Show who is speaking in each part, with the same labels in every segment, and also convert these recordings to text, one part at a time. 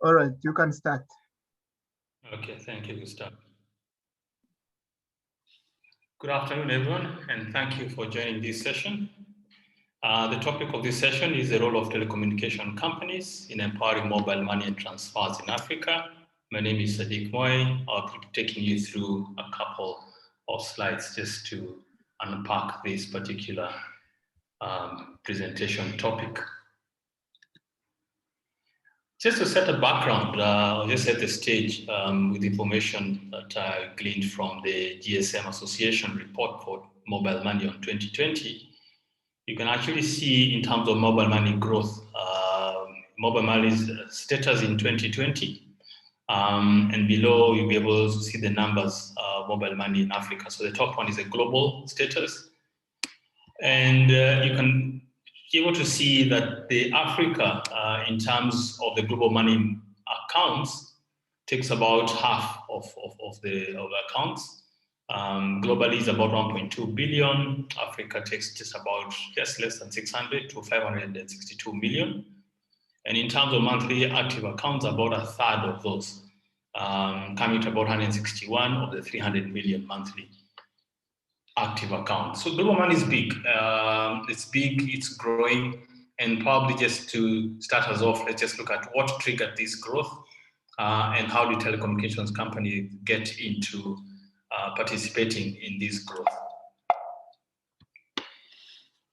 Speaker 1: All right, you can start.
Speaker 2: Okay, thank you, Gustav. Good afternoon, everyone, and thank you for joining this session. The topic of this session is the role of telecommunication companies in empowering mobile money and transfers in Africa. My name is Sadiq Moy. I'll be taking you through a couple of slides just to unpack this particular presentation topic. Just to set a background, I'll just set the stage with information that I gleaned from the GSM Association report for mobile money on 2020. You can actually see in terms of mobile money growth, mobile money's status in 2020. And below, you'll be able to see the numbers of mobile money in Africa. So the top one is a global status. And you can be able to see that the Africa, in terms of the global money accounts, takes about half of the accounts. Globally is about 1.2 billion. Africa takes just less than 600 to 562 million. And in terms of monthly active accounts, about a third of those, coming to about 161 of the 300 million monthly active accounts. So global money is big. It's big, it's growing, and probably just to start us off, let's just look at what triggered this growth and how do telecommunications companies get into participating in this growth.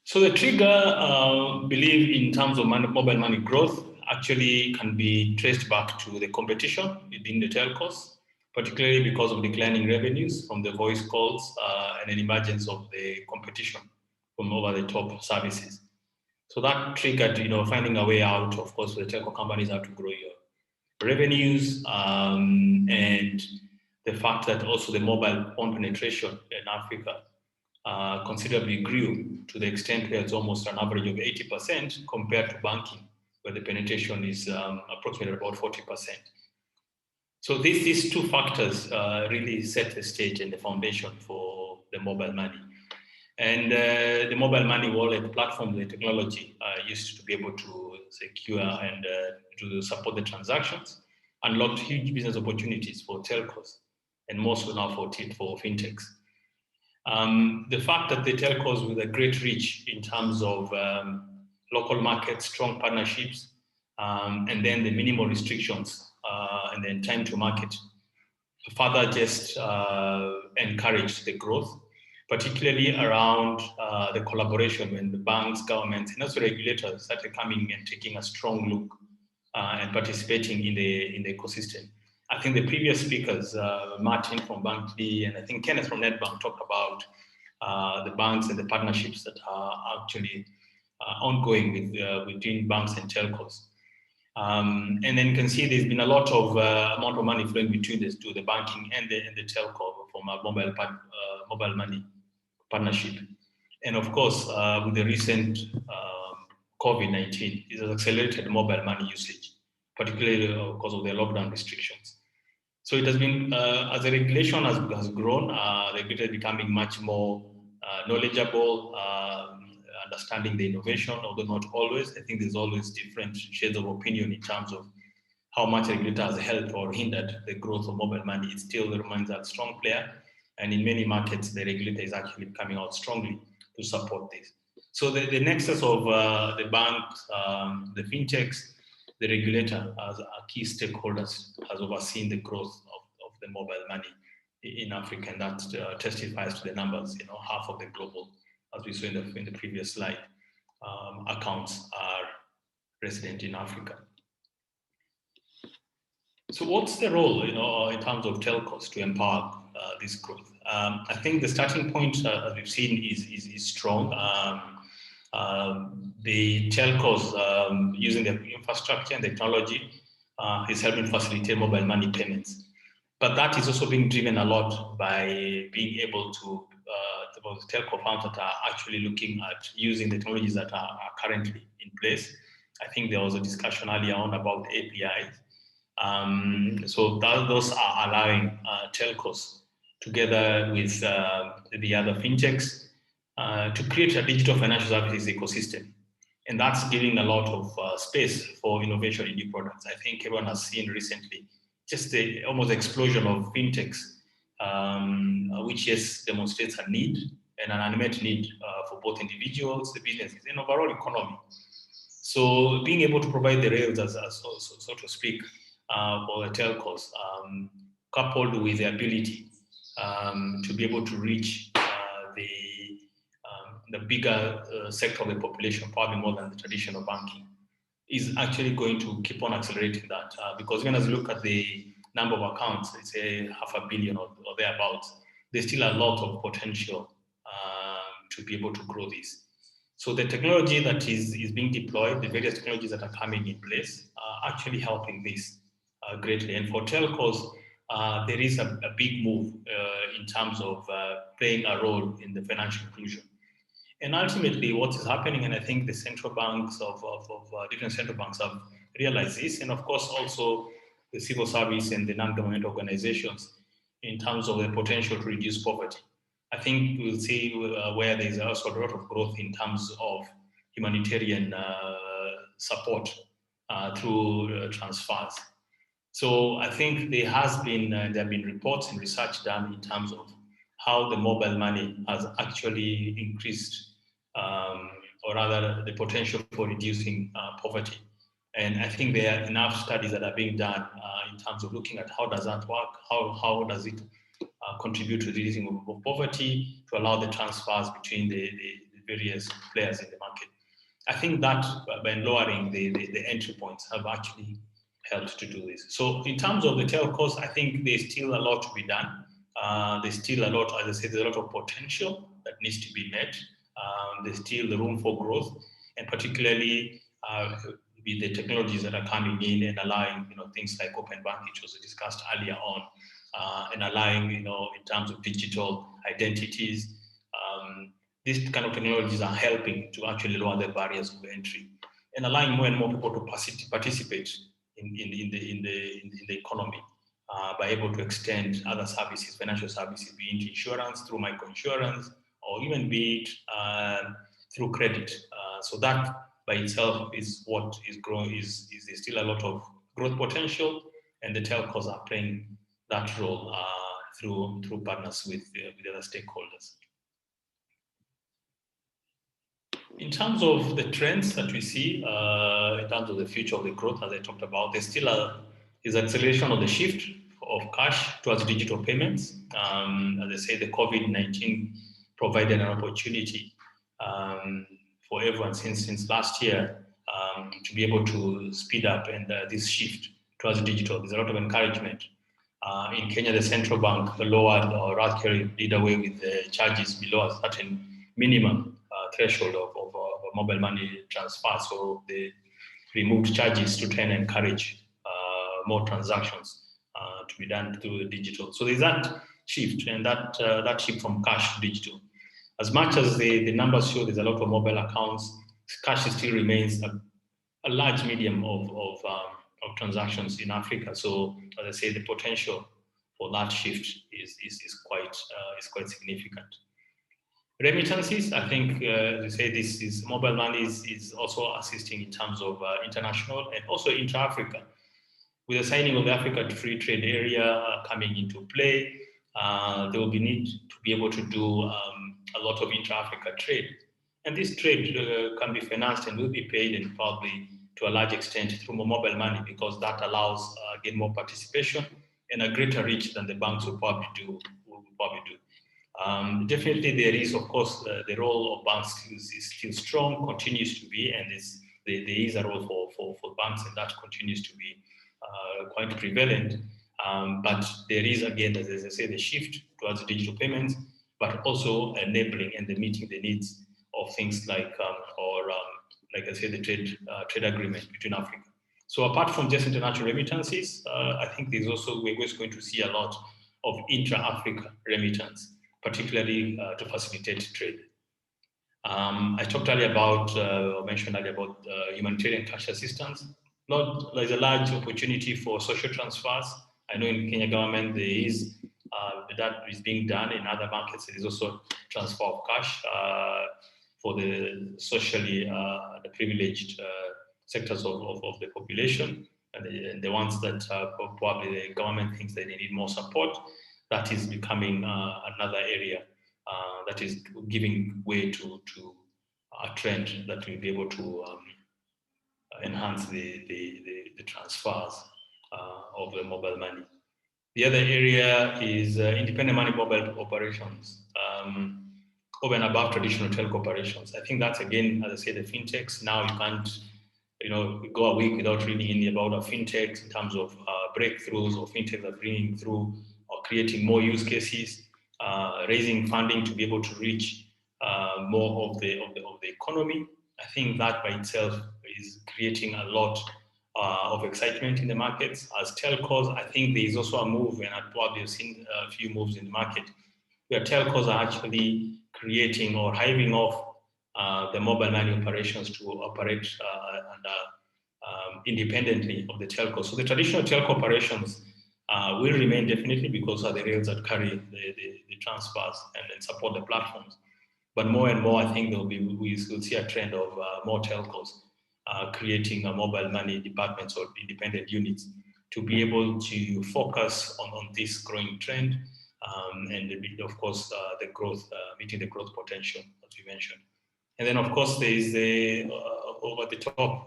Speaker 2: So the trigger, believe in terms of mobile money growth, actually can be traced back to the competition within the telcos, particularly because of declining revenues from the voice calls and an emergence of the competition from over-the-top services. So that triggered, finding a way out, of course, for the telco companies how to grow your revenues, and the fact that also the mobile phone penetration in Africa considerably grew to the extent where it's almost an average of 80% compared to banking, where the penetration is approximately about 40%. So these two factors really set the stage and the foundation for the mobile money. And the mobile money wallet platform, the technology used to be able to secure and to support the transactions, unlocked huge business opportunities for telcos, and more so now for fintechs. The fact that the telcos with a great reach in terms of local markets, strong partnerships, and then the minimal restrictions and then time to market further just encouraged the growth, particularly around the collaboration when the banks, governments, and also regulators started coming and taking a strong look and participating in the ecosystem. I think the previous speakers, Martin from Bank D and I think Kenneth from NetBank, talked about the banks and the partnerships that are actually ongoing between banks and telcos. And then you can see there's been a lot of amount of money flowing between these two, the banking and the telco from a mobile money partnership. And of course, with the recent COVID-19, it has accelerated mobile money usage, particularly because of the lockdown restrictions. So it has been, as the regulation has grown, the regulator is becoming much more knowledgeable, understanding the innovation, although not always. I think there's always different shades of opinion in terms of how much the regulator has helped or hindered the growth of mobile money. It still remains a strong player. And in many markets, the regulator is actually coming out strongly to support this. So the nexus of the banks, the fintechs, the regulator as key stakeholders has overseen the growth of the mobile money in Africa, and that testifies to the numbers. Half of the global, as we saw in the previous slide, accounts are resident in Africa. So what's the role, in terms of telcos to empower this growth? I think the starting point, as we've seen, is strong. The telcos using the infrastructure and technology is helping facilitate mobile money payments. But that is also being driven a lot by being able to, the telco firms that are actually looking at using the technologies that are currently in place. I think there was a discussion earlier on about the APIs. So those are allowing telcos together with the other fintechs to create a digital financial services ecosystem. And that's giving a lot of space for innovation in new products. I think everyone has seen recently just the almost explosion of fintechs, which yes, demonstrates a need and an unmet need for both individuals, the businesses, and overall economy. So being able to provide the rails, so to speak, for the telcos, coupled with the ability to be able to reach the bigger sector of the population, probably more than the traditional banking, is actually going to keep on accelerating that. Because when as you look at the number of accounts, let's say 500 million or thereabouts, there's still a lot of potential to be able to grow this. So the technology that is being deployed, the various technologies that are coming in place, are actually helping this greatly. And for telcos, there is a big move in terms of playing a role in the financial inclusion. And ultimately, what is happening, and I think the central banks of different central banks have realized this, and of course also the civil service and the non-governmental organizations, in terms of the potential to reduce poverty. I think we'll see where there's also a lot of growth in terms of humanitarian support through transfers. So I think there have been reports and research done in terms of how the mobile money has actually increased, or rather the potential for reducing poverty. And I think there are enough studies that are being done in terms of looking at how does that work, how does it contribute to reducing of poverty, to allow the transfers between the various players in the market. I think that by lowering the entry points have actually helped to do this. So in terms of the telcos, I think there's still a lot to be done. There's still a lot, as I said, there's a lot of potential that needs to be met. There's still the room for growth, and particularly with the technologies that are coming in and allowing, things like open banking, which was discussed earlier on, and allowing, in terms of digital identities. These kind of technologies are helping to actually lower the barriers of entry and allowing more and more people to participate in the economy by able to extend other services, financial services, be it insurance through microinsurance, or even be it through credit. So that by itself is what is growing. Is there's still a lot of growth potential, and the telcos are playing that role through partners with other stakeholders. In terms of the trends that we see, in terms of the future of the growth, as I talked about, there's still is acceleration of the shift of cash towards digital payments. As I say, the COVID-19 provided an opportunity for everyone since last year to be able to speed up and this shift towards digital. There's a lot of encouragement. In Kenya, the central bank lowered or actually did away with the charges below a certain minimum threshold of mobile money transfer. So they removed charges to try and encourage more transactions to be done through digital. So there's that shift, and that shift from cash to digital. As much as the numbers show there's a lot of mobile accounts, cash still remains a large medium of transactions in Africa. So as I say, the potential for that shift is quite significant. Remittances, I think, as I say, this is mobile money is also assisting in terms of international and also intra-Africa. With the signing of the Africa Free Trade Area coming into play, there will be need to be able to do a lot of intra-Africa trade. And this trade can be financed and will be paid, and probably to a large extent through mobile money, because that allows again more participation and a greater reach than the banks will probably do. Definitely, there is, of course, the role of banks is still strong, continues to be, and there is a role for banks, and that continues to be quite prevalent. But there is, again, as I say, the shift towards digital payments, but also enabling and meeting the needs of things like, like I said, the trade agreement between Africa. So apart from just international remittances, I think we're just going to see a lot of intra-Africa remittance, particularly to facilitate trade. I talked earlier mentioned earlier about humanitarian cash assistance. There's a large opportunity for social transfers. I know in Kenya government there is that is being done. In other markets there is also transfer of cash. for the socially the privileged sectors of the population, and the ones that probably the government thinks that they need more support. That is becoming another area that is giving way to a trend that will be able to enhance the transfers of the mobile money. The other area is independent money mobile operations, over and above traditional telco operations. I think that's, again, as I said, the fintechs. Now you can't, go a week without reading any about a fintechs in terms of breakthroughs, or fintechs are bringing through or creating more use cases, raising funding to be able to reach more of the economy. I think that by itself is creating a lot of excitement in the markets. As telcos, I think there is also a move, and I've probably seen a few moves in the market, where telcos are actually creating or hiving off the mobile money operations to operate independently of the telco. So the traditional telco operations will remain definitely, because are the rails that carry the transfers and support the platforms. But more and more, I think we will see a trend of more telcos creating mobile money departments or independent units to be able to focus on this growing trend, and of course the growth, meeting the growth potential as we mentioned. And then of course there is the over-the-top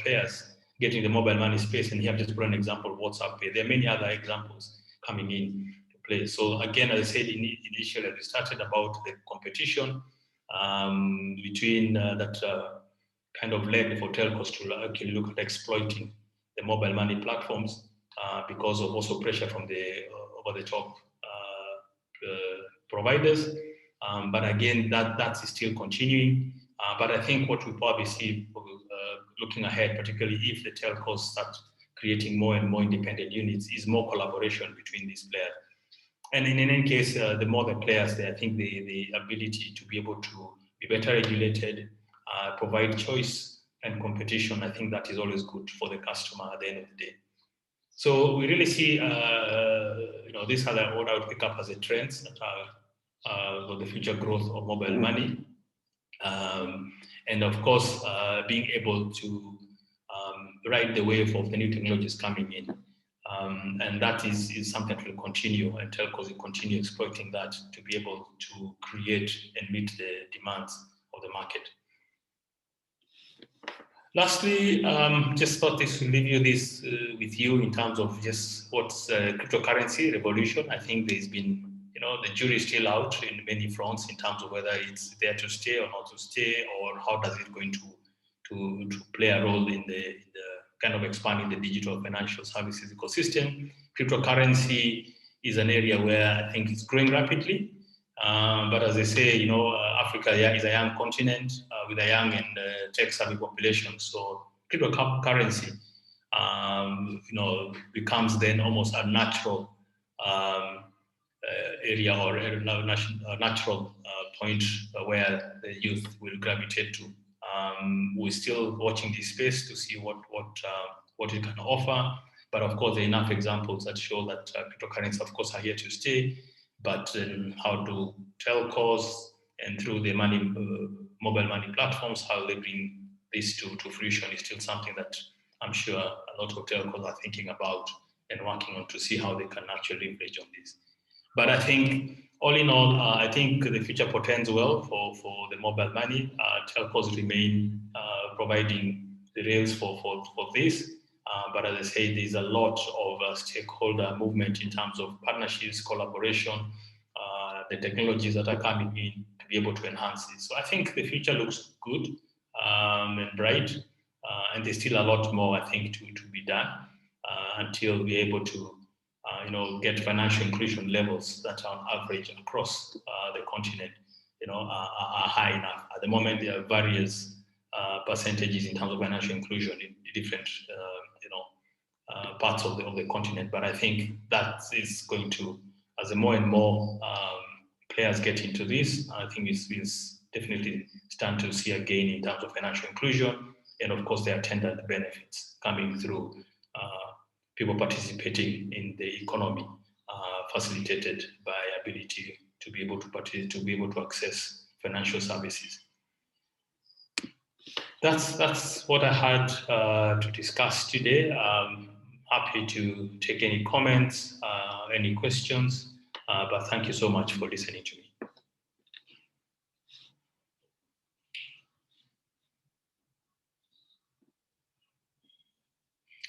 Speaker 2: players getting the mobile money space, and here I've just brought an example of WhatsApp Pay. There are many other examples coming in to play. So again, as I said initially, we started about the competition between that kind of led for telcos to actually look at exploiting the mobile money platforms because of also pressure from the over-the-top providers. But again, that is still continuing. But I think what we probably see looking ahead, particularly if the telcos start creating more and more independent units, is more collaboration between these players. And in any case, the more the players there, I think the ability to be able to be better regulated, provide choice and competition, I think that is always good for the customer at the end of the day. So we really see, these are what I would pick up as a trends that are for the future growth of mobile money. And of course, being able to ride the wave of the new technologies coming in. And that is something that will continue, and telcos will continue exploiting that to be able to create and meet the demands of the market. Lastly, just thought this will leave you this with you in terms of just what's cryptocurrency revolution. I think there's been, the jury is still out in many fronts in terms of whether it's there to stay or not to stay, or how does it going to play a role in the kind of expanding the digital financial services ecosystem. Cryptocurrency is an area where I think it's growing rapidly. But as I say, Africa is a young continent with a young and tech-savvy population. So cryptocurrency, becomes then almost a natural area or a natural point where the youth will gravitate to. We're still watching this space to see what it can offer. But of course, there are enough examples that show that cryptocurrencies, of course, are here to stay. But how do telcos and through the mobile money platforms, how they bring this to fruition is still something that I'm sure a lot of telcos are thinking about and working on to see how they can actually leverage on this. But I think, all in all, I think the future portends well for the mobile money. Telcos remain providing the rails for this. But as I say, there's a lot of stakeholder movement in terms of partnerships, collaboration, the technologies that are coming in to be able to enhance this. So I think the future looks good and bright, and there's still a lot more, I think, to be done until we're able to get financial inclusion levels that are on average across the continent, are high enough. At the moment, there are various percentages in terms of financial inclusion in different, parts of the continent. But I think that is going to, as the more and more players get into this, I think we'll definitely stand to see a gain in terms of financial inclusion, and of course the attendant benefits coming through people participating in the economy, facilitated by ability to be able to access financial services. That's what I had to discuss today. Happy to take any comments, any questions, but thank you so much for listening to me.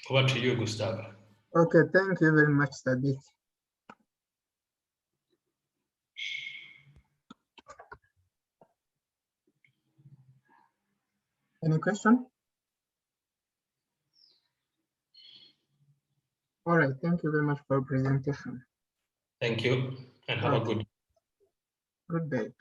Speaker 2: Over to you, Gustavo.
Speaker 1: Okay, thank you very much, Sadiq. Any question? All right, thank you very much for your presentation.
Speaker 2: Thank you, and have a good
Speaker 1: day.